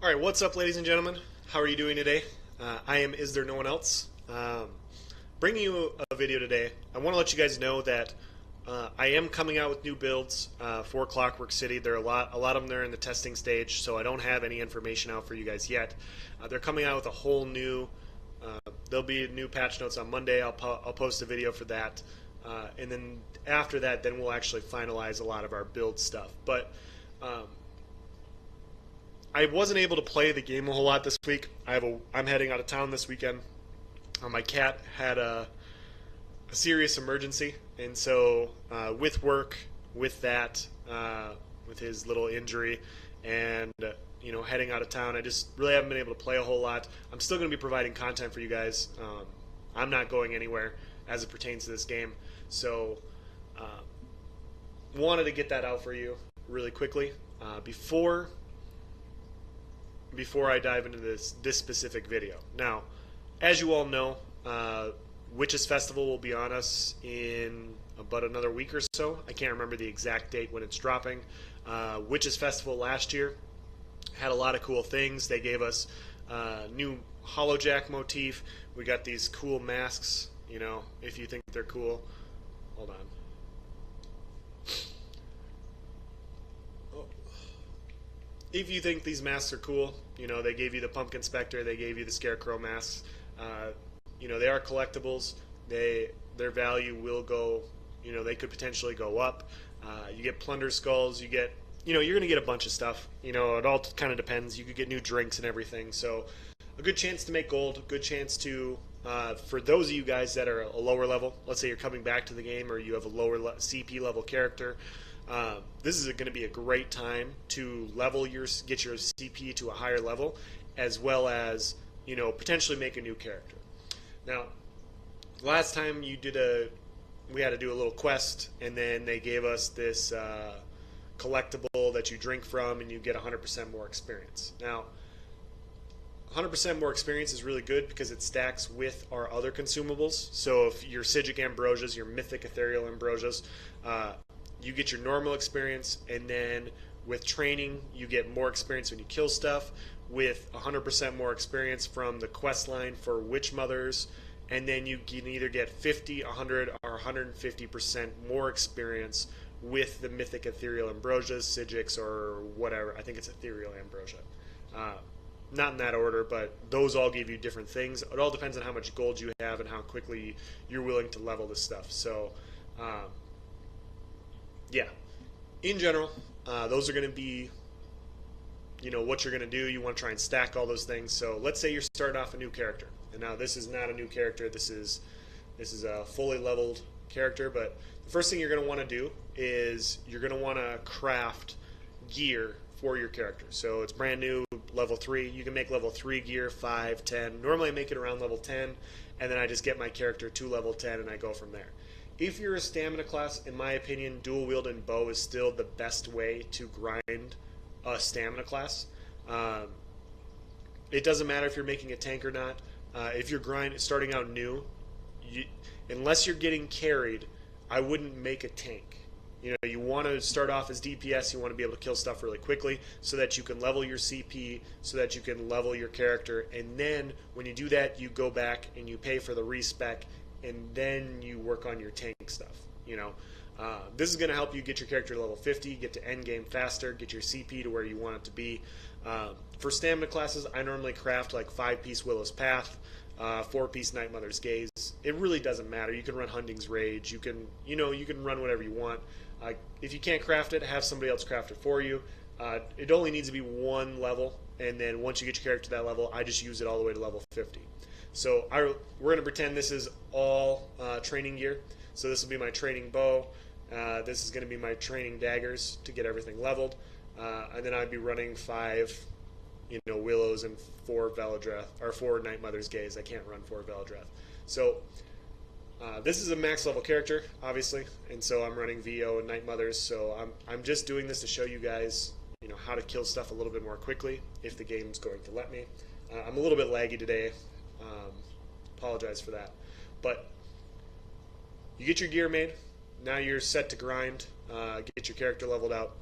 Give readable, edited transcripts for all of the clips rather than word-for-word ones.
Alright, what's up, ladies and gentlemen? How are you doing today? I am Is There No One Else? Bringing you a video today. I want to let you guys know that I am coming out with new builds for Clockwork City. There are a lot of them there in the testing stage, so I don't have any information out for you guys yet. They're coming out with a whole new. There'll be new patch notes on Monday. I'll post a video for that, and then after that, then we'll actually finalize a lot of our build stuff. But I wasn't able to play the game a whole lot this week. I'm heading out of town this weekend. My cat had a serious emergency, and so with work, with that, with his little injury, and heading out of town, I just really haven't been able to play a whole lot. I'm still going to be providing content for you guys. I'm not going anywhere as it pertains to this game, so wanted to get that out for you really quickly before I dive into this specific video. Now, as you all know, Witches Festival will be on us in about another week or so. I can't remember the exact date when it's dropping. Witches Festival last year had a lot of cool things. They gave us new Hollowjack motif. We got these cool masks, if you think they're cool. Hold on. If you think these masks are cool, they gave you the Pumpkin Spectre, they gave you the Scarecrow masks. They are collectibles. Their value will go, they could potentially go up. You get Plunder Skulls, you get, you're going to get a bunch of stuff. It all kind of depends. You could get new drinks and everything. So a good chance to make gold, a good chance to, for those of you guys that are a lower level, let's say you're coming back to the game or you have a lower CP level character, this is going to be a great time to get your CP to a higher level, as well as potentially make a new character. Now, last time we had to do a little quest, and then they gave us this collectible that you drink from, and you get 100% more experience. Now, 100% more experience is really good because it stacks with our other consumables. So if your Psijic Ambrosias, your Mythic Ethereal Ambrosias, you get your normal experience, and then with training, you get more experience when you kill stuff, with 100% more experience from the quest line for Witch Mothers, and then you can either get 50, 100, or 150% more experience with the Mythic Ethereal Ambrosias, Psijics, or whatever. I think it's Ethereal Ambrosia. Not in that order, but those all give you different things. It all depends on how much gold you have and how quickly you're willing to level this stuff. So, yeah, in general, those are going to be, what you're going to do. You want to try and stack all those things. So let's say you're starting off a new character, and now this is not a new character. This is a fully leveled character. But the first thing you're going to want to do is you're going to want to craft gear for your character. So it's brand new, level 3. You can make level 3 gear, 5, 10. Normally I make it around level 10, and then I just get my character to level 10, and I go from there. If you're a stamina class, in my opinion, dual wielding bow is still the best way to grind a stamina class. It doesn't matter if you're making a tank or not. If you're starting out new, unless you're getting carried, I wouldn't make a tank. You want to start off as DPS. You want to be able to kill stuff really quickly so that you can level your CP, so that you can level your character, and then when you do that, you go back and you pay for the respec, and then you work on your tank stuff. This is going to help you get your character to level 50, get to end game faster, get your CP to where you want it to be. For stamina classes, I normally craft like 5-piece Willow's Path, 4-piece Night Mother's Gaze. It really doesn't matter. You can run Hunting's Rage. You can run whatever you want. If you can't craft it, have somebody else craft it for you. It only needs to be one level, and then once you get your character to that level, I just use it all the way to level 50. So we're going to pretend this is all training gear. So this will be my training bow. This is going to be my training daggers to get everything leveled. And then I'd be running 5 Willows and 4 Velodrath, or 4 Night Mother's Gaze. I can't run 4 Velodrath. So this is a max level character, obviously, and so I'm running VO and Night Mothers. So I'm just doing this to show you guys how to kill stuff a little bit more quickly if the game's going to let me. I'm a little bit laggy today. Apologize for that. But you get your gear made. Now you're set to grind. Get your character leveled out.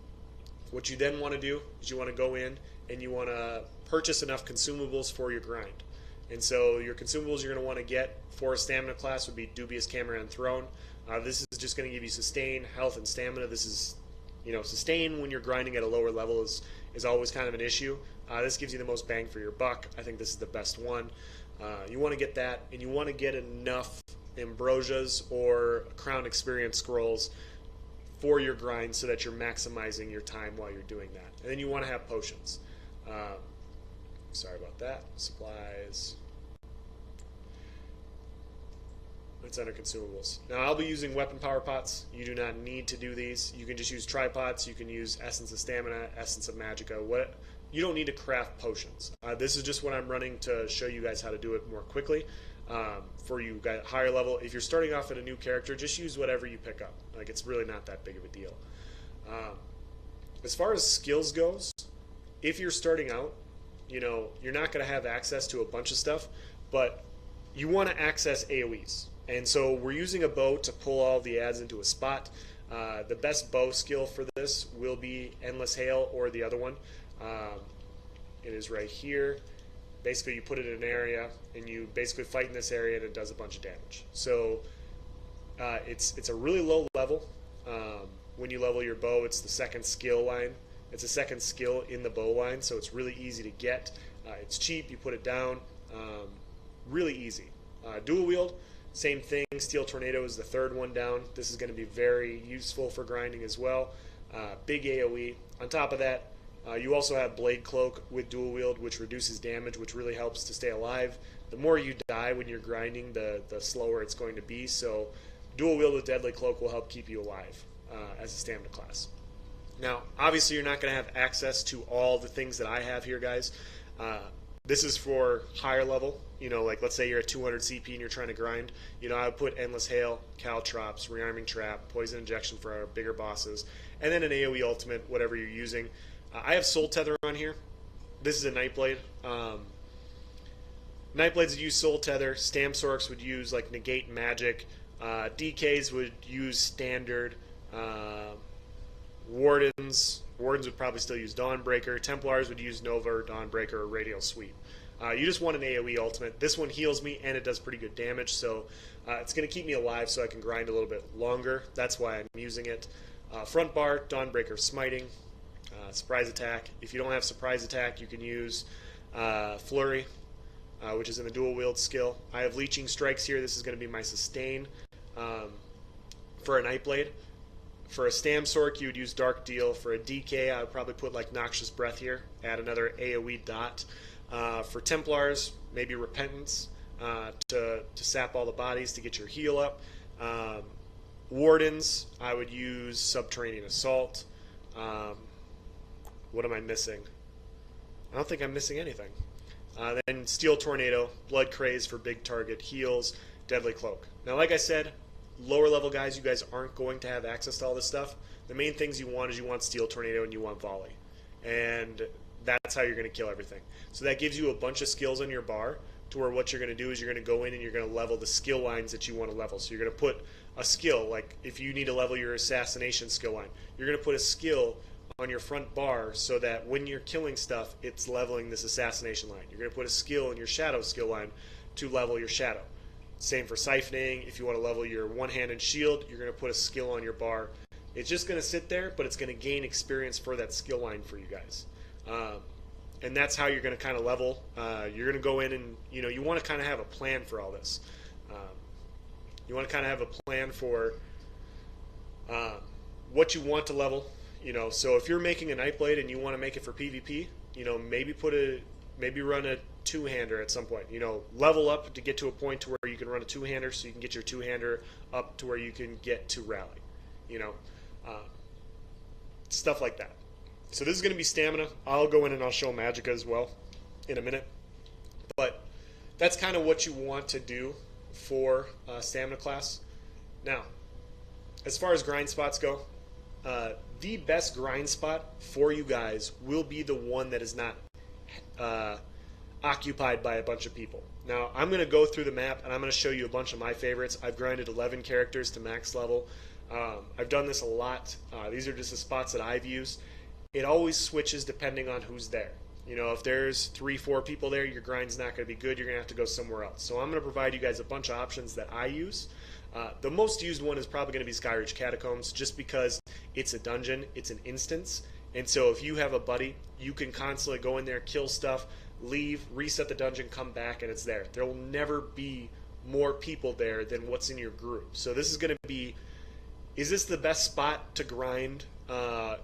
What you then want to do is you want to go in and you want to purchase enough consumables for your grind. And so your consumables you're going to want to get for a stamina class would be Dubious Camera and Throne. This is just going to give you sustain, health, and stamina. This is, sustain when you're grinding at a lower level is always kind of an issue. This gives you the most bang for your buck. I think this is the best one. You want to get that, and you want to get enough ambrosias or crown experience scrolls for your grind so that you're maximizing your time while you're doing that. And then you want to have potions. Sorry about that. Supplies. It's under consumables. Now I'll be using weapon power pots. You do not need to do these. You can just use tripods. You can use essence of stamina, essence of magicka. You don't need to craft potions. This is just what I'm running to show you guys how to do it more quickly. For you guys higher level, if you're starting off at a new character, just use whatever you pick up. Like, it's really not that big of a deal. As far as skills goes, if you're starting out, you're not going to have access to a bunch of stuff, but you want to access AoEs. And so we're using a bow to pull all the ads into a spot. The best bow skill for this will be Endless Hail or the other one. It is right here. Basically, you put it in an area, and you basically fight in this area, and it does a bunch of damage. So it's a really low level. When you level your bow, it's the second skill line. It's a second skill in the bow line, so it's really easy to get. It's cheap. You put it down. Really easy. Dual wield, same thing. Steel Tornado is the third one down. This is going to be very useful for grinding as well. Big AoE. On top of that, you also have Blade Cloak with dual wield, which reduces damage, which really helps to stay alive. The more you die when you're grinding, the slower it's going to be. So dual wield with Deadly Cloak will help keep you alive as a stamina class. Now, obviously, you're not going to have access to all the things that I have here, guys. This is for higher level. Like, let's say you're at 200 CP and you're trying to grind. I would put Endless Hail, Caltrops, Rearming Trap, Poison Injection for our bigger bosses, and then an AoE ultimate, whatever you're using. I have Soul Tether on here. This is a Nightblade. Nightblades would use Soul Tether. Stamsorks would use like Negate Magic. DKs would use Standard. Wardens would probably still use Dawnbreaker. Templars would use Nova or Dawnbreaker or Radial Sweep. You just want an AoE ultimate. This one heals me and it does pretty good damage, so it's going to keep me alive so I can grind a little bit longer. That's why I'm using it. Front bar, Dawnbreaker Smiting. Surprise Attack. If you don't have Surprise Attack, you can use Flurry, which is in the dual wield skill. I have Leeching Strikes here. This is going to be my sustain for a Nightblade. For a Stamsork, you would use Dark Deal. For a DK, I would probably put like Noxious Breath here. Add another AoE dot. For Templars, maybe Repentance to sap all the bodies to get your heal up. Wardens, I would use Subterranean Assault. What am I missing? I don't think I'm missing anything. Then Steel Tornado, Blood Craze for big target heals, Deadly Cloak. Now, like I said, lower level guys, you guys aren't going to have access to all this stuff. The main things you want is you want Steel Tornado and you want Volley. And that's how you're going to kill everything. So that gives you a bunch of skills on your bar to where what you're going to do is you're going to go in and you're going to level the skill lines that you want to level. So you're going to put a skill, like if you need to level your Assassination skill line, you're going to put a skill on your front bar so that when you're killing stuff, it's leveling this Assassination line. You're going to put a skill in your Shadow skill line to level your Shadow. Same for Siphoning. If you want to level your one-handed shield, you're going to put a skill on your bar. It's just going to sit there, but it's going to gain experience for that skill line for you guys. And that's how you're going to kind of level. You're going to go in and, you want to kind of have a plan for all this. You want to kind of have a plan for what you want to level. So if you're making a Nightblade and you want to make it for PvP, maybe run a two-hander at some point. Level up to get to a point to where you can run a two-hander so you can get your two-hander up to where you can get to rally. Stuff like that. So this is going to be stamina. I'll go in and I'll show magicka as well in a minute. But that's kind of what you want to do for stamina class. Now, as far as grind spots go, the best grind spot for you guys will be the one that is not occupied by a bunch of people. Now, I'm going to go through the map and I'm going to show you a bunch of my favorites. I've grinded 11 characters to max level. I've done this a lot. These are just the spots that I've used. it always switches depending on who's there. You know, if there's 3, 4 people there, your grind's not going to be good. You're going to have to go somewhere else. So I'm going to provide you guys a bunch of options that I use. The most used one is probably going to be Ridge Catacombs, just because it's a dungeon, it's an instance, and so if you have a buddy, you can constantly go in there, kill stuff, leave, reset the dungeon, come back, and it's there. There will never be more people there than what's in your group. So this is going to be, is this the best spot to grind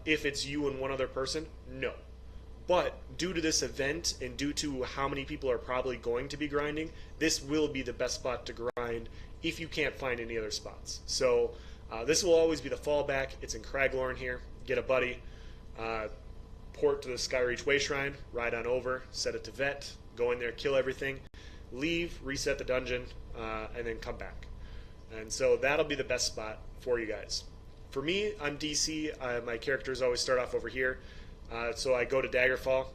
if it's you and one other person? No. But due to this event and due to how many people are probably going to be grinding, this will be the best spot to grind if you can't find any other spots. So this will always be the fallback. It's in Craglorn here. Get a buddy, port to the Skyreach Way Shrine, ride on over, set it to vet, go in there, kill everything, leave, reset the dungeon, and then come back. And so that'll be the best spot for you guys. For me, I'm DC. My characters always start off over here. So I go to Daggerfall.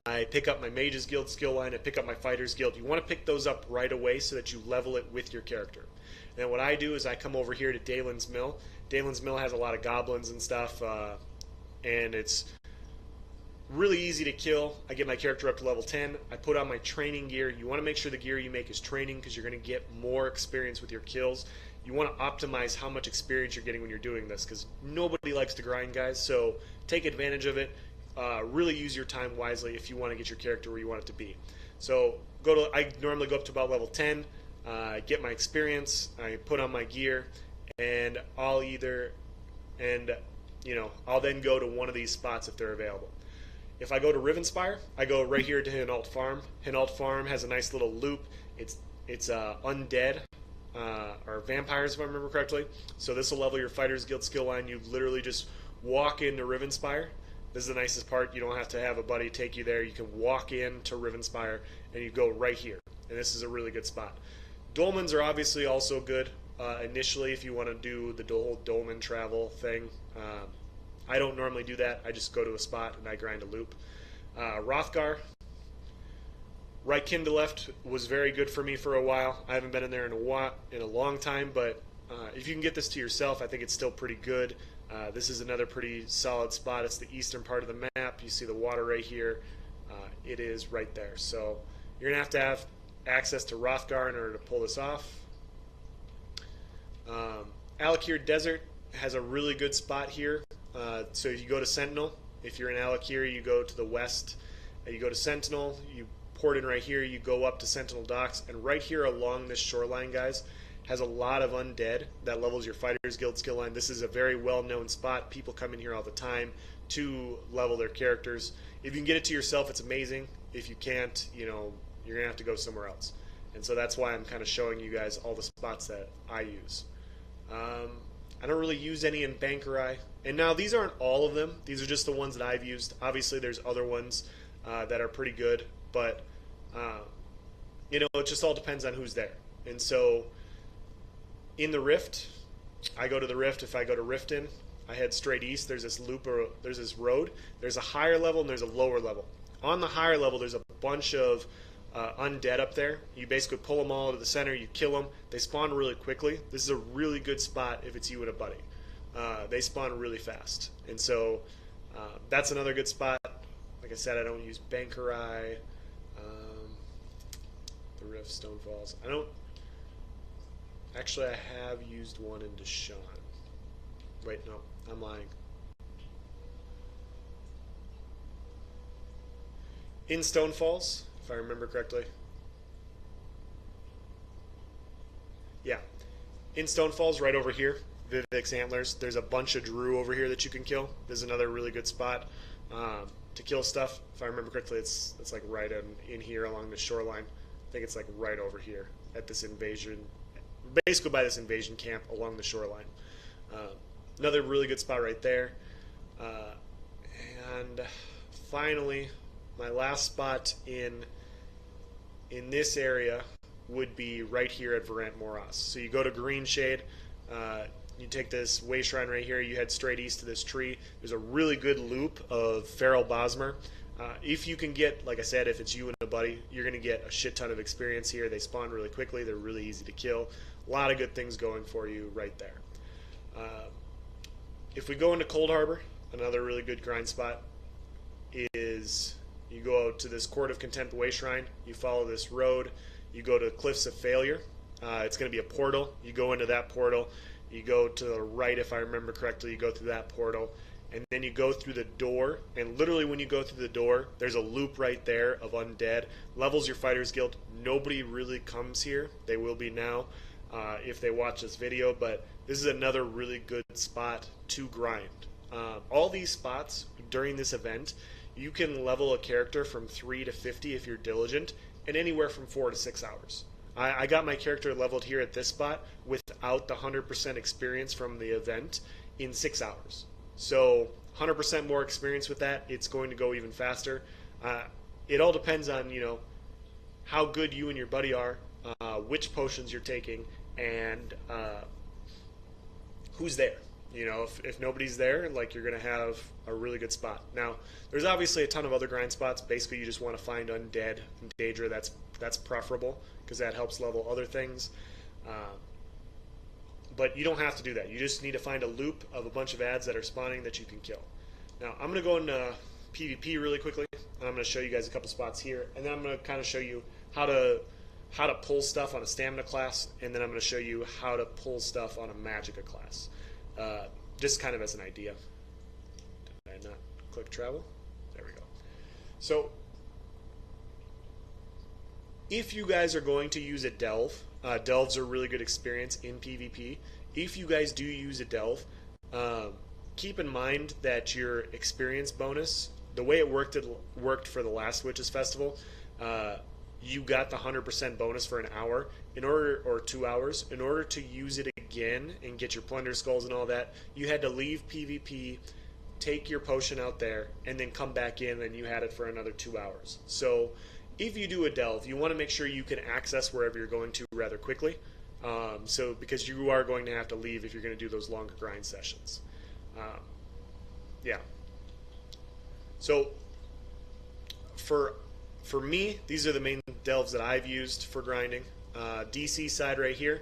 I pick up my Mage's Guild skill line. I pick up my Fighter's Guild. You want to pick those up right away so that you level it with your character. And what I do is I come over here to Dalen's Mill. Dalen's Mill has a lot of goblins and stuff, and it's really easy to kill. I get my character up to level 10. I put on my training gear. You want to make sure the gear you make is training because you're going to get more experience with your kills. You want to optimize how much experience you're getting when you're doing this because nobody likes to grind, guys. So take advantage of it. Really use your time wisely if you want to get your character where you want it to be. So I normally go up to about level 10, get my experience, I put on my gear, and I'll then go to one of these spots if they're available. If I go to Rivenspire, I go right here to Hinault Farm. Hinault Farm has a nice little loop. It's undead. Or vampires, if I remember correctly. So this will level your Fighter's Guild skill line. You literally just walk into Rivenspire. This is the nicest part. You don't have to have a buddy take you there. You can walk into Rivenspire and you go right here. And this is a really good spot. Dolmens are obviously also good initially if you want to do the whole dolmen travel thing. I don't normally do that. I just go to a spot and I grind a loop. Rothgar, right kin to left was very good for me for a while. I haven't been in there in a long time, but if you can get this to yourself, I think it's still pretty good. This is another pretty solid spot. It's the eastern part of the map. You see the water right here. It is right there. So you're going to have access to Rothgar in order to pull this off. Alakir Desert has a really good spot here. So if you go to Sentinel, if you're in Alakir, you go to the west. You go to Sentinel, you port in right here, you go up to Sentinel Docks, and right here along this shoreline, guys, has a lot of undead that levels your Fighter's Guild skill line. This is a very well-known spot. People come in here all the time to level their characters. If you can get it to yourself, it's amazing. If you can't, you're going to have to go somewhere else. And so that's why I'm kind of showing you guys all the spots that I use. I don't really use any in Bankerai. And now these aren't all of them. These are just the ones that I've used. Obviously, there's other ones that are pretty good. But, it just all depends on who's there. And so in the Rift, I go to the Rift. If I go to Riften, I head straight east. There's this loop, or there's this road. There's a higher level and there's a lower level. On the higher level, there's a bunch of undead up there. You basically pull them all to the center. You kill them. They spawn really quickly. This is a really good spot if it's you and a buddy. They spawn really fast. And so that's another good spot. Like I said, I don't use Bankerai, the Rift, Stonefalls. Actually, I have used one in Deshaun. Wait, no, I'm lying. In Stonefalls, if I remember correctly. Yeah. In Stonefalls, right over here, Vivek's Antlers, there's a bunch of Drew over here that you can kill. This is another really good spot to kill stuff. If I remember correctly, it's like right in here along the shoreline. I think it's like right over here at this invasion, basically by this invasion camp along the shoreline. Another really good spot right there. And finally, my last spot in this area would be right here at Varant Moras. So you go to Green Shade, you take this way shrine right here, you head straight east to this tree. There's a really good loop of Feral Bosmer. If you can get, like I said, if it's you and a buddy, you're going to get a shit ton of experience here. They spawn really quickly. They're really easy to kill. A lot of good things going for you right there. If we go into Cold Harbor, another really good grind spot is you go out to this Court of Contempt Way Shrine, you follow this road, you go to the Cliffs of Failure. It's going to be a portal. You go into that portal. You go to the right, if I remember correctly, you go through that portal. And then you go through the door. And literally when you go through the door, there's a loop right there of undead. Levels your Fighter's Guild. Nobody really comes here. They will be now if they watch this video. But this is another really good spot to grind. All these spots during this event, you can level a character from 3 to 50 if you're diligent, and anywhere from 4 to 6 hours. I got my character leveled here at this spot without the 100% experience from the event in 6 hours. So 100% more experience with that, it's going to go even faster. It all depends on, how good you and your buddy are, which potions you're taking, and who's there. If nobody's there, you're going to have a really good spot. Now, there's obviously a ton of other grind spots. Basically, you just want to find undead and Daedra. That's preferable because that helps level other things. But you don't have to do that. You just need to find a loop of a bunch of ads that are spawning that you can kill. Now, I'm going to go into PvP really quickly, and I'm going to show you guys a couple spots here, and then I'm going to kind of show you how to pull stuff on a stamina class, and then I'm going to show you how to pull stuff on a magicka class. Just kind of as an idea. Did I not click travel? There we go. So, if you guys are going to use a delve, delves are really good experience in PvP. If you guys do use a delve, keep in mind that your experience bonus, the way it worked for the last Witches Festival, you got the 100% bonus for an hour or 2 hours. In order to use it again and get your plunder skulls and all that, you had to leave PvP, take your potion out there, and then come back in, and you had it for another 2 hours. So if you do a delve, you want to make sure you can access wherever you're going to rather quickly. Because you are going to have to leave if you're going to do those longer grind sessions. Yeah. So for me, these are the main delves that I've used for grinding. DC side right here,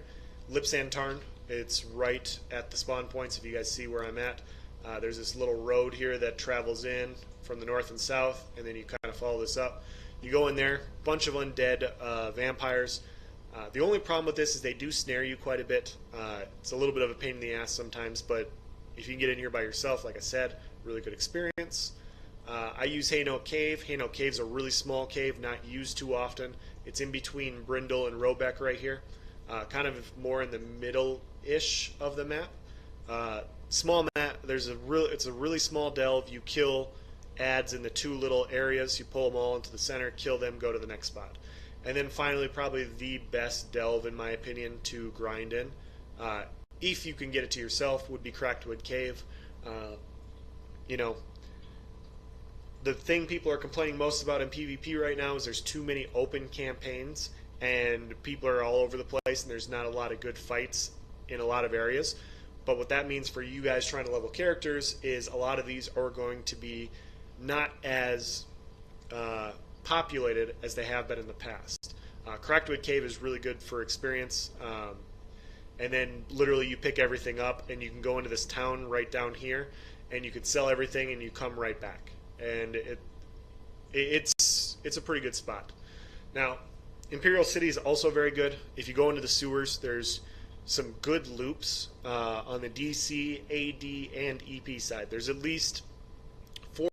Lipsand Tarn. It's right at the spawn points if you guys see where I'm at. There's this little road here that travels in from the north and south, and then you kind of follow this up. You go in there, bunch of undead vampires. The only problem with this is they do snare you quite a bit. It's a little bit of a pain in the ass sometimes, but if you can get in here by yourself, like I said, really good experience. I use Haynote Cave. Haynote Cave's a really small cave, not used too often. It's in between Brindle and Robeck right here, kind of more in the middle-ish of the map. Small map. It's a really small delve. You kill ads in the two little areas. You pull them all into the center, kill them, go to the next spot. And then finally, probably the best delve, in my opinion, to grind in, if you can get it to yourself, would be Crackwood Cave. The thing people are complaining most about in PvP right now is there's too many open campaigns, and people are all over the place, and there's not a lot of good fights in a lot of areas. But what that means for you guys trying to level characters is a lot of these are going to be not as populated as they have been in the past. Crackwood Cave is really good for experience, and then literally you pick everything up, and you can go into this town right down here, and you can sell everything, and you come right back. And it's a pretty good spot. Now, Imperial City is also very good. If you go into the sewers, there's some good loops on the DC, AD, and EP side. There's at least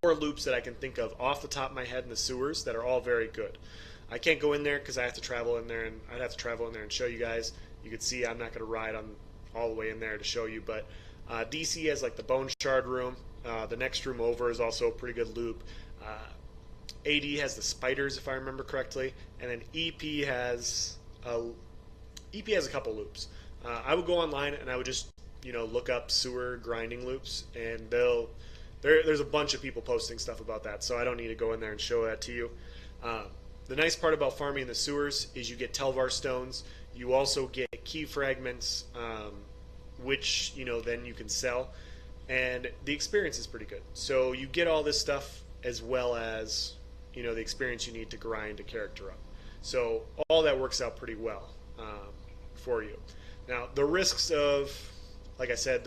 4 loops that I can think of off the top of my head in the sewers that are all very good. I can't go in there because I have to travel in there, and I'd have to travel in there and show you guys. You can see I'm not going to ride on all the way in there to show you, but DC has like the Bone Shard room. The next room over is also a pretty good loop. AD has the spiders, if I remember correctly, and then EP has a couple loops. I would go online and I would just look up sewer grinding loops, and there's a bunch of people posting stuff about that, so I don't need to go in there and show that to you. The nice part about farming in the sewers is you get Telvar stones. You also get key fragments, which then you can sell. And the experience is pretty good. So you get all this stuff as well as the experience you need to grind a character up. So all that works out pretty well for you. Now the risks of, like I said,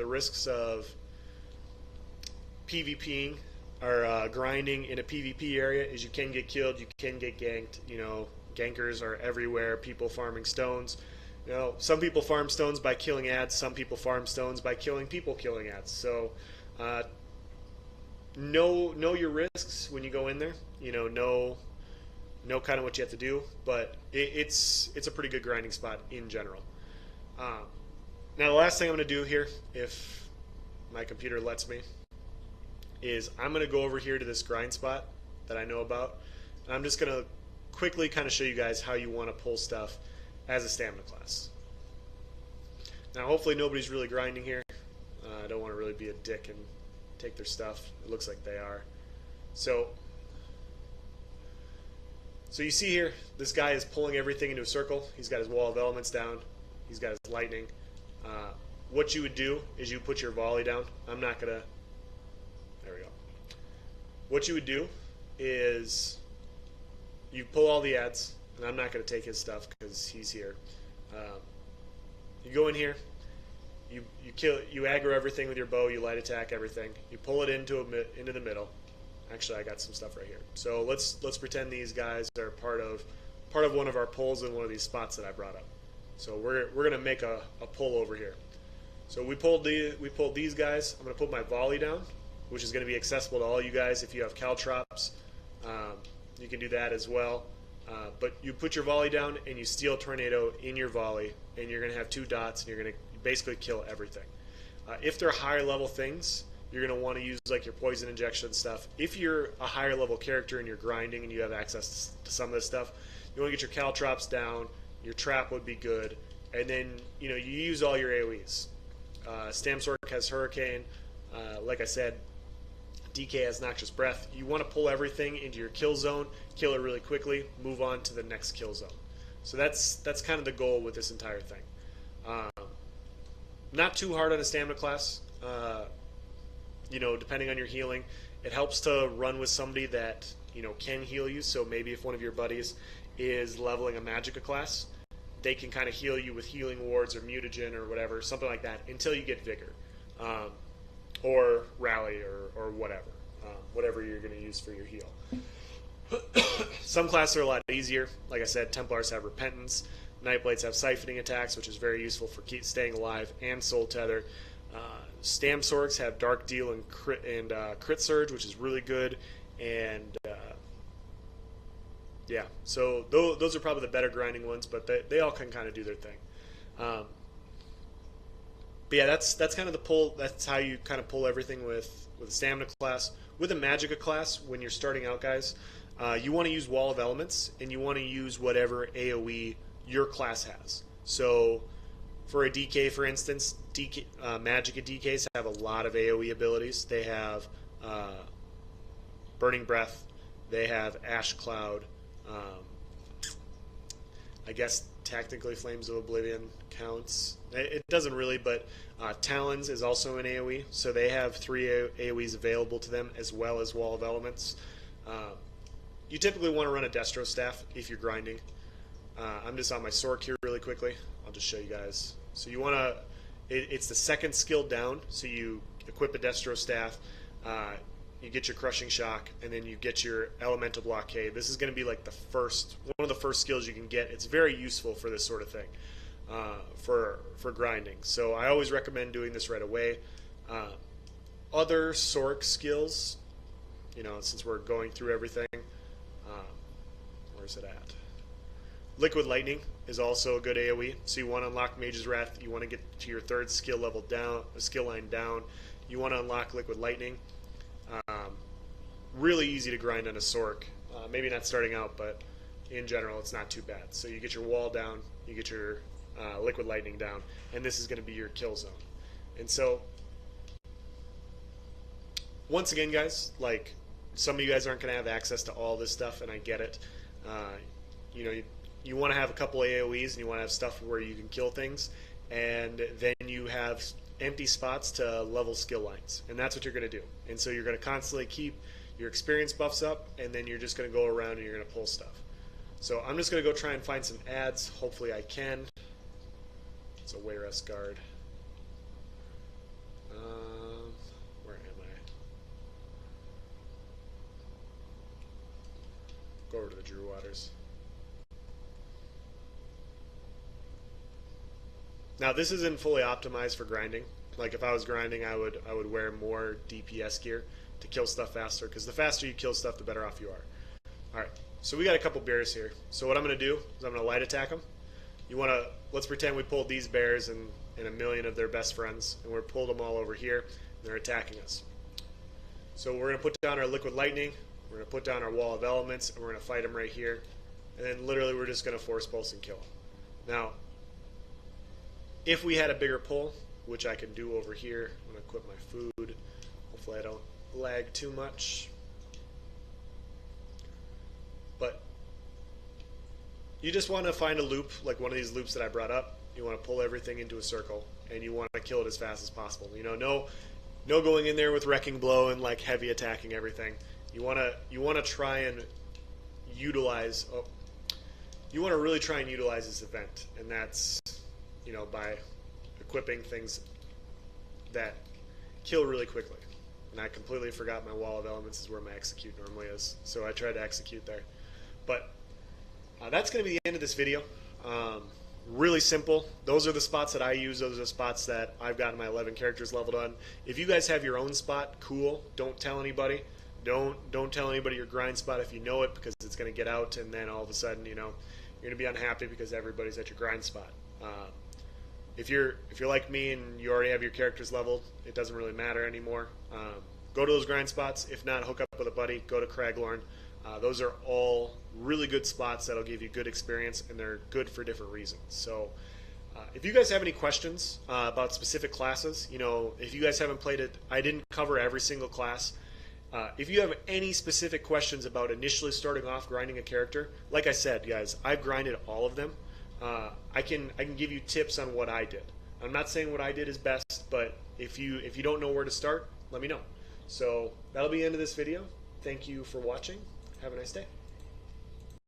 PvPing or grinding in a PvP area is you can get killed, you can get ganked. You know, gankers are everywhere. People farming stones. You know, some people farm stones by killing ads. Some people farm stones by killing people killing ads. So, know your risks when you go in there. You know kind of what you have to do. But it's a pretty good grinding spot in general. Now, the last thing I'm going to do here, if my computer lets me, is I'm going to go over here to this grind spot that I know about, and I'm just going to quickly kind of show you guys how you want to pull stuff as a stamina class. Now, hopefully nobody's really grinding here. I don't want to really be a dick and take their stuff. It looks like they are. So you see here, this guy is pulling everything into a circle. He's got his wall of elements down. He's got his lightning. What you would do is you put your volley down. I'm not going to... There we go. What you would do is you pull all the ads, and I'm not going to take his stuff because he's here. You go in here. You aggro everything with your bow. You light attack everything. You pull it into the middle. Actually, I got some stuff right here. So let's pretend these guys are part of one of our pulls in one of these spots that I brought up. So we're gonna make a pull over here. So we pulled these guys. I'm gonna put my volley down, which is gonna be accessible to all you guys if you have caltrops. You can do that as well. But you put your volley down and you steel tornado in your volley, and you're gonna have 2 dots, and you're gonna basically kill everything. If they're higher level things, you're going to want to use like your poison injection stuff. If you're a higher level character and you're grinding and you have access to some of this stuff, you want to get your caltrops down. Your trap would be good, and then you use all your AoEs. Stamsork has Hurricane. Like I said, DK has Noxious Breath. You want to pull everything into your kill zone, kill it really quickly, move on to the next kill zone. So that's kind of the goal with this entire thing. Not too hard on a stamina class. Depending on your healing, it helps to run with somebody that can heal you. So maybe if one of your buddies is leveling a Magicka class, they can kind of heal you with healing wards or mutagen or whatever, something like that, until you get vigor, or rally or whatever you're going to use for your heal. Some classes are a lot easier. Like I said, Templars have Repentance. Nightblades have Siphoning attacks, which is very useful for staying alive, and Soul Tether. Stamsorks have Dark Deal and Crit Surge, which is really good. And yeah, so those are probably the better grinding ones, but they all can kind of do their thing. But yeah, that's kind of the pull. That's how you kind of pull everything with a stamina class. With a Magicka class, when you're starting out, guys, you want to use Wall of Elements, and you want to use whatever AoE your class has. So for a DK, for instance, Magicka DKs have a lot of AoE abilities. They have Burning Breath. They have Ash Cloud. I guess technically Flames of Oblivion counts. It doesn't really, but Talons is also an AoE, so they have 3 AoEs available to them as well as Wall of Elements. You typically want to run a Destro Staff if you're grinding. I'm just on my Sork here really quickly. I'll just show you guys. So you want to, it's the second skill down, so you equip a Destro Staff, you get your Crushing Shock, and then you get your Elemental Blockade. This is going to be like one of the first skills you can get. It's very useful for this sort of thing, for grinding. So I always recommend doing this right away. Other Sork skills, since we're going through everything, where's it at? Liquid Lightning is also a good AoE. So you want to unlock Mage's Wrath. You want to get to your 3rd skill level down, skill line down. You want to unlock Liquid Lightning. Really easy to grind on a Sork. Maybe not starting out, but in general, it's not too bad. So you get your wall down, you get your Liquid Lightning down, and this is going to be your kill zone. And so, once again, guys, like some of you guys aren't going to have access to all this stuff, and I get it. You want to have a couple AoEs, and you want to have stuff where you can kill things, and then you have empty spots to level skill lines, and that's what you're going to do. And so you're going to constantly keep your experience buffs up, and then you're just going to go around and you're going to pull stuff. So I'm just going to go try and find some ads. Hopefully I can. It's a Wayrest guard. Where am I? Go over to the Drew Waters. Now this isn't fully optimized for grinding. Like if I was grinding, I would wear more DPS gear to kill stuff faster, because the faster you kill stuff, the better off you are. All right, so we got a couple bears here. So what I'm going to do is I'm going to light attack them. Let's pretend we pulled these bears and a million of their best friends, and we're pulled them all over here, and they're attacking us. So we're going to put down our liquid lightning, we're going to put down our wall of elements, and we're going to fight them right here. And then literally we're just going to force pulse and kill them. Now, if we had a bigger pull, which I can do over here, I'm going to equip my food. Hopefully I don't lag too much. But you just want to find a loop, like one of these loops that I brought up. You want to pull everything into a circle, and you want to kill it as fast as possible. You know, no going in there with wrecking blow and like heavy attacking everything. You want to try and utilize. You want to really try and utilize this event, and that's, you know, by equipping things that kill really quickly. And I completely forgot my wall of elements is where my execute normally is, so I tried to execute there. But that's going to be the end of this video. Really simple. Those are the spots that I use. Those are the spots that I've gotten my 11 characters leveled on. If you guys have your own spot, cool. Don't tell anybody. Don't tell anybody your grind spot if you know it, because it's going to get out, and then all of a sudden, you know, you're going to be unhappy because everybody's at your grind spot. If you're like me and you already have your characters leveled, it doesn't really matter anymore. Go to those grind spots. If not, hook up with a buddy. Go to Craglorn. Those are all really good spots that'll give you good experience, and they're good for different reasons. So if you guys have any questions about specific classes, you know, if you guys haven't played it, I didn't cover every single class. If you have any specific questions about initially starting off grinding a character, like I said, guys, I've grinded all of them. I can give you tips on what I did. I'm not saying what I did is best, but if you don't know where to start, let me know. So that'll be the end of this video. Thank you for watching. Have a nice day.